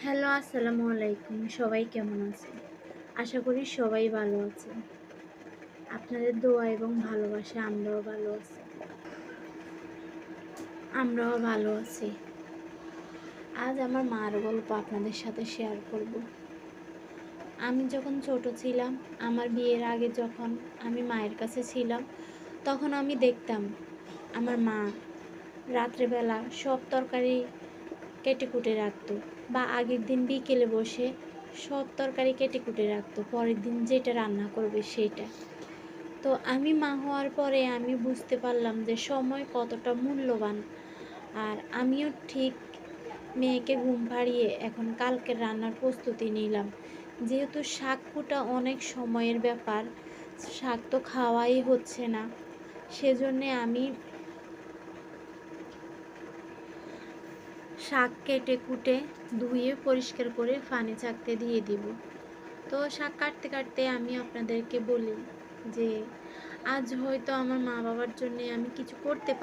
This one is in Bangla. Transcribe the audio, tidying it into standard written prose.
হ্যালো, আসসালামু আলাইকুম। সবাই কেমন আছেন? আশা করি সবাই ভালো আছেন। আপনাদের দোয়া এবং ভালোবাসায় আমরাও ভালো আছি। আমরাও ভালো আছি। আজ আমার মার গল্প আপনাদের সাথে শেয়ার করব। আমি যখন ছোট ছিলাম, আমার বিয়ের আগে যখন আমি মায়ের কাছে ছিলাম, তখন আমি দেখতাম আমার মা রাত্রেবেলা সব তরকারি কেটে-কুটে রাখতো বা আগের দিন বিকেলে বসে সব তরকারি কেটে-কুটে রাখতো। পরের দিন যেটা রান্না করবে সেইটা। তো আমি মা হওয়ার পরে আমি বুঝতে পারলাম যে সময় কতটা মূল্যবান। আর আমিও ঠিক মেয়েকে ঘুম পাড়িয়ে এখন কালকের রান্নার প্রস্তুতি নিলাম। যেহেতু শাক কুটা অনেক সময়ের ব্যাপার, শাক তো খাওয়াই হচ্ছে না। সেজন্যে আমি শাক কেটে কুটে ধুয়ে পরিষ্কার করে ফানে চাকতে দিয়ে দিব। তো শাক কাটতে কাটতে আমি আপনাদেরকে বলি যে আজ হয়তো আমার মা বাবার জন্যে আমি কিছু করতে